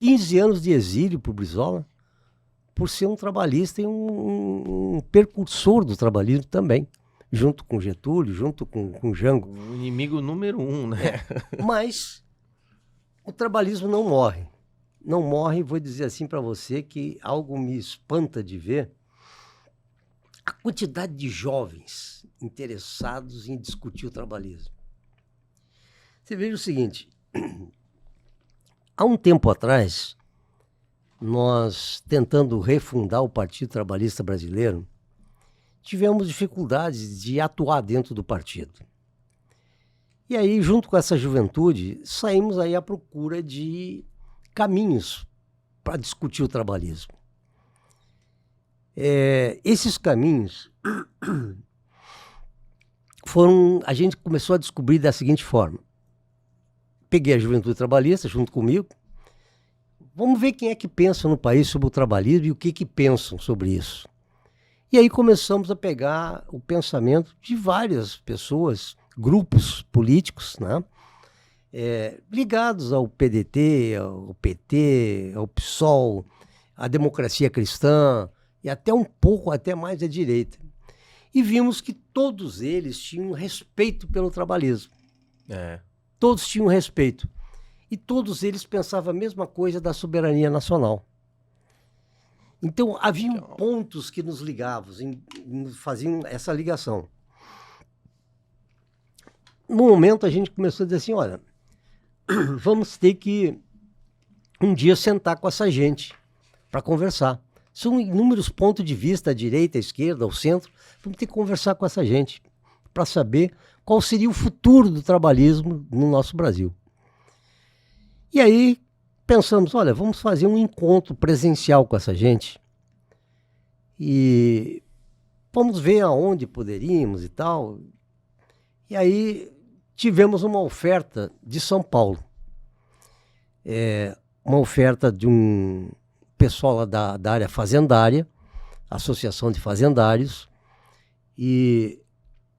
15 anos de exílio para o Brizola, por ser um trabalhista e um percursor do trabalhismo também, junto com Getúlio, junto com Jango. O inimigo número 1, né? Mas o trabalhismo não morre. Não morre, vou dizer assim para você que algo me espanta de ver a quantidade de jovens interessados em discutir o trabalhismo. Você veja o seguinte, há um tempo atrás, nós tentando refundar o Partido Trabalhista Brasileiro, tivemos dificuldades de atuar dentro do partido. E aí, junto com essa juventude, saímos aí à procura de caminhos para discutir o trabalhismo. Esses caminhos a gente começou a descobrir da seguinte forma. Peguei a juventude trabalhista junto comigo, vamos ver quem é que pensa no país sobre o trabalhismo e o que pensam sobre isso. E aí começamos a pegar o pensamento de várias pessoas, grupos políticos, né? Ligados ao PDT, ao PT, ao PSOL, à democracia cristã e até um pouco, até mais à direita. E vimos que todos eles tinham respeito pelo trabalhismo. Todos tinham respeito. E todos eles pensavam a mesma coisa da soberania nacional. Então, haviam pontos que nos ligavam, faziam essa ligação. No momento, a gente começou a dizer assim, olha, vamos ter que um dia sentar com essa gente para conversar. São inúmeros pontos de vista, à direita, à esquerda, ao centro. Vamos ter que conversar com essa gente para saber qual seria o futuro do trabalhismo no nosso Brasil. E aí pensamos, olha, vamos fazer um encontro presencial com essa gente e vamos ver aonde poderíamos e tal. E aí tivemos uma oferta de São Paulo, uma oferta de um pessoal lá da área fazendária, Associação de Fazendários, e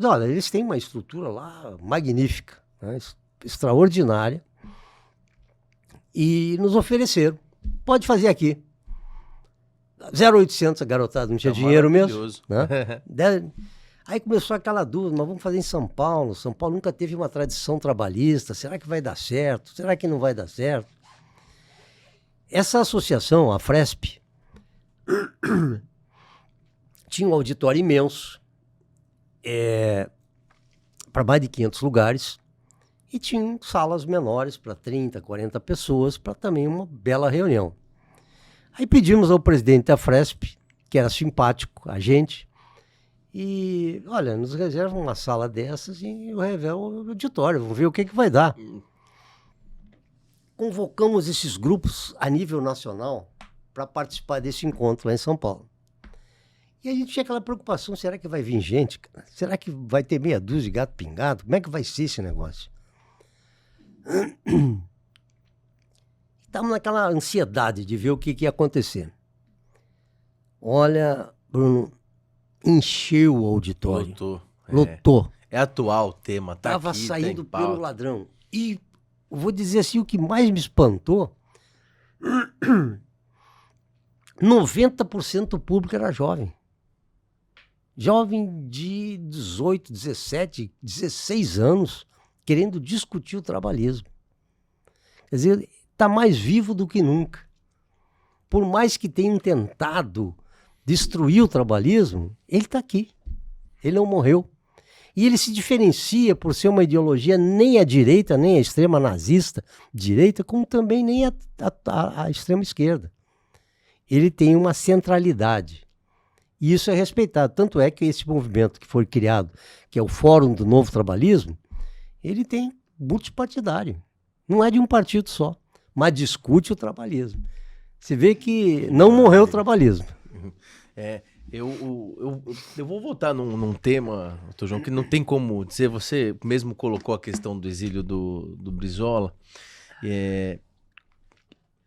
olha, eles têm uma estrutura lá magnífica, né, extraordinária, e nos ofereceram, pode fazer aqui. 0,800 a garotada, não tinha dinheiro mesmo. Né? Aí começou aquela dúvida, mas vamos fazer em São Paulo. São Paulo nunca teve uma tradição trabalhista, será que vai dar certo? Será que não vai dar certo? Essa associação, a Fresp, tinha um auditório imenso, para mais de 500 lugares, e tinha salas menores para 30, 40 pessoas, para também uma bela reunião. Aí pedimos ao presidente da Fresp, que era simpático, a gente, e, olha, nos reserva uma sala dessas e eu revelo o auditório, vamos ver o que vai dar. Convocamos esses grupos a nível nacional para participar desse encontro lá em São Paulo. E a gente tinha aquela preocupação, será que vai vir gente? Será que vai ter meia dúzia de gato pingado? Como é que vai ser esse negócio? Estamos naquela ansiedade de ver o que ia acontecer. Olha, Bruno, encheu o auditório. Lotou. É atual o tema, tá? Estava saindo pelo ladrão. E vou dizer assim, o que mais me espantou, 90% do público era jovem. Jovem de 18, 17, 16 anos, querendo discutir o trabalhismo. Quer dizer, está mais vivo do que nunca. Por mais que tenham tentado destruir o trabalhismo, ele está aqui. Ele não morreu. E ele se diferencia por ser uma ideologia nem à direita, nem à extrema nazista direita, como também nem à extrema esquerda. Ele tem uma centralidade. E isso é respeitado. Tanto é que esse movimento que foi criado, que é o Fórum do Novo Trabalhismo, ele tem multipartidário. Não é de um partido só, mas discute o trabalhismo. Você vê que não morreu o trabalhismo. Eu vou voltar num tema, Dr. João, que não tem como dizer, você mesmo colocou a questão do exílio do Brizola,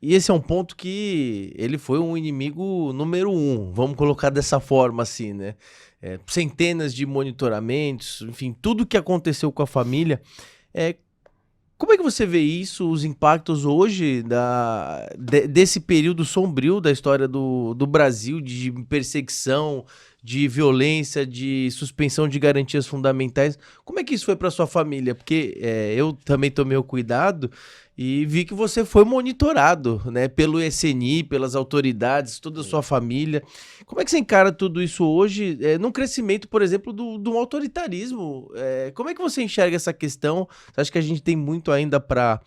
e esse é um ponto que ele foi um inimigo número 1, vamos colocar dessa forma assim, né? Centenas de monitoramentos, enfim, tudo que aconteceu com a família, Como é que você vê isso, os impactos hoje desse período sombrio da história do Brasil, de perseguição, de violência, de suspensão de garantias fundamentais? Como é que isso foi para sua família? Porque eu também tomei o cuidado e vi que você foi monitorado, né, pelo SNI, pelas autoridades, toda a sua família. Como é que você encara tudo isso hoje, num crescimento, por exemplo, do autoritarismo? Como é que você enxerga essa questão? Você acha que a gente tem muito ainda para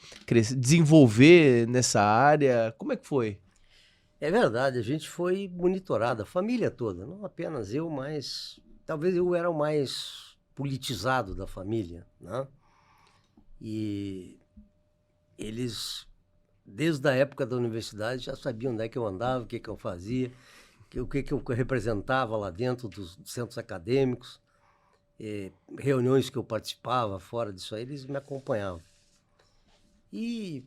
desenvolver nessa área? Como é que foi? É verdade, a gente foi monitorado, a família toda, não apenas eu, mas talvez eu era o mais politizado da família, né? E eles, desde a época da universidade, já sabiam onde é que eu andava, o que eu fazia, o que eu representava lá dentro dos centros acadêmicos, reuniões que eu participava fora disso aí, eles me acompanhavam. E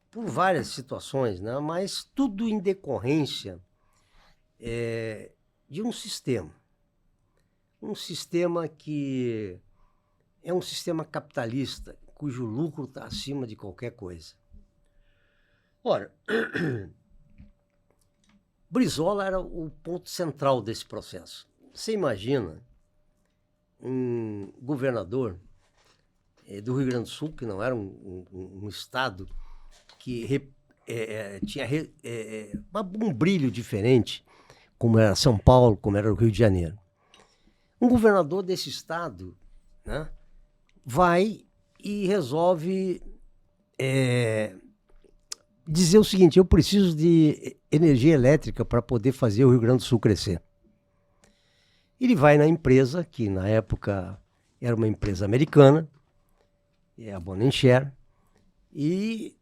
por várias situações, né? Mas tudo em decorrência de um sistema. Um sistema que é um sistema capitalista, cujo lucro está acima de qualquer coisa. Ora, Brizola era o ponto central desse processo. Você imagina um governador do Rio Grande do Sul, que não era um estado que tinha um brilho diferente, como era São Paulo, como era o Rio de Janeiro. Um governador desse estado, né, vai e resolve dizer o seguinte: eu preciso de energia elétrica para poder fazer o Rio Grande do Sul crescer. Ele vai na empresa, que na época era uma empresa americana, a Bonenshare, e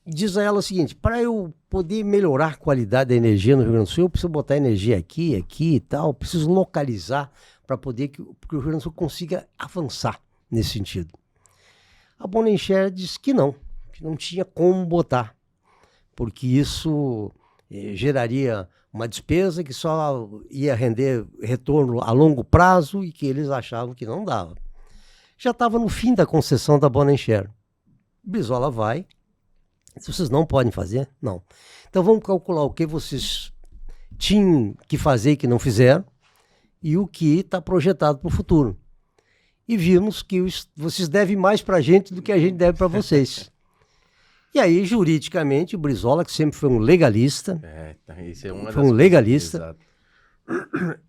diz a ela o seguinte: para eu poder melhorar a qualidade da energia no Rio Grande do Sul, eu preciso botar energia aqui e tal, preciso localizar para poder que o Rio Grande do Sul consiga avançar nesse sentido. A Bonenshare disse que não tinha como botar, porque isso geraria uma despesa que só ia render retorno a longo prazo e que eles achavam que não dava. Já estava no fim da concessão da Bonenshare. Brizola vai. Vocês não podem fazer? Não. Então vamos calcular o que vocês tinham que fazer e que não fizeram e o que está projetado para o futuro. E vimos que vocês devem mais para a gente do que a gente deve para vocês. E aí, juridicamente, o Brizola, que sempre foi um legalista,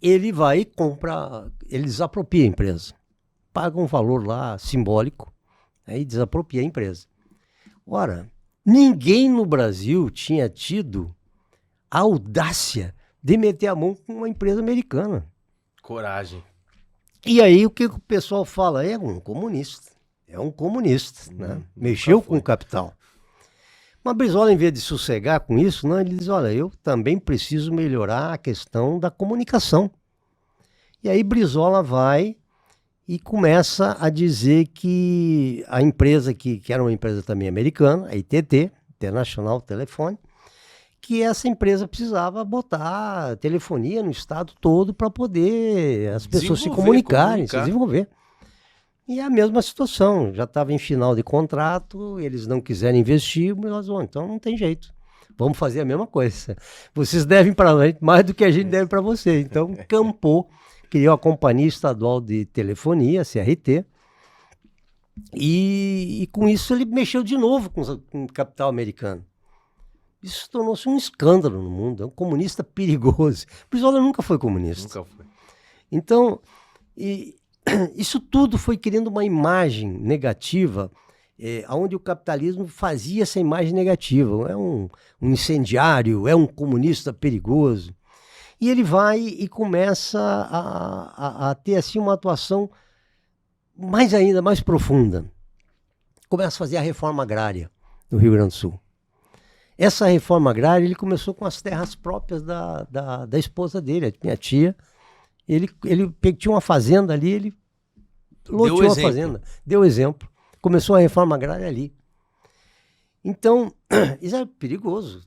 ele vai e compra, ele desapropria a empresa. Paga um valor lá simbólico, aí desapropria a empresa. Ora, ninguém no Brasil tinha tido a audácia de meter a mão com uma empresa americana. Coragem. E aí o que o pessoal fala? É um comunista, né? Mexeu com o capital. Mas Brizola, em vez de sossegar com isso, não, ele diz: olha, eu também preciso melhorar a questão da comunicação. E aí Brizola vai e começa a dizer que a empresa, que era uma empresa também americana, a ITT, International Telephone, que essa empresa precisava botar telefonia no estado todo para poder as pessoas se comunicarem, se desenvolver. E é a mesma situação, já estava em final de contrato, eles não quiserem investir, então não tem jeito, vamos fazer a mesma coisa. Vocês devem para a gente mais do que a gente deve para vocês. Então, campou, criou a Companhia Estadual de Telefonia, CRT, e com isso ele mexeu de novo com o capital americano. Isso tornou-se um escândalo no mundo, é um comunista perigoso. Brizola nunca foi comunista. Nunca foi. Então, isso tudo foi criando uma imagem negativa, onde o capitalismo fazia essa imagem negativa. É um incendiário, é um comunista perigoso. E ele vai e começa a ter assim, uma atuação ainda mais profunda. Começa a fazer a reforma agrária no Rio Grande do Sul. Essa reforma agrária, ele começou com as terras próprias da esposa dele, a minha tia. Ele tinha uma fazenda ali, ele loteou a fazenda, deu exemplo. Começou a reforma agrária ali. Então, isso é perigoso.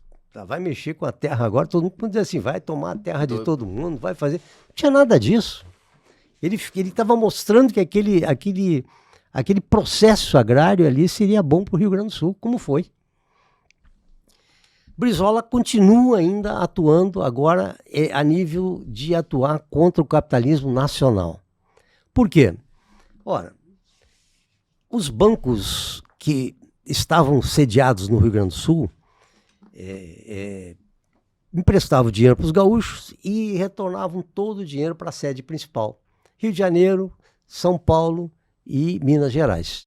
Vai mexer com a terra agora, todo mundo pode dizer assim, vai tomar a terra de todo mundo, vai fazer... Não tinha nada disso. Ele estava mostrando que aquele processo agrário ali seria bom para o Rio Grande do Sul, como foi. Brizola continua ainda atuando agora a nível de atuar contra o capitalismo nacional. Por quê? Ora, os bancos que estavam sediados no Rio Grande do Sul emprestavam dinheiro para os gaúchos e retornavam todo o dinheiro para a sede principal. Rio de Janeiro, São Paulo e Minas Gerais.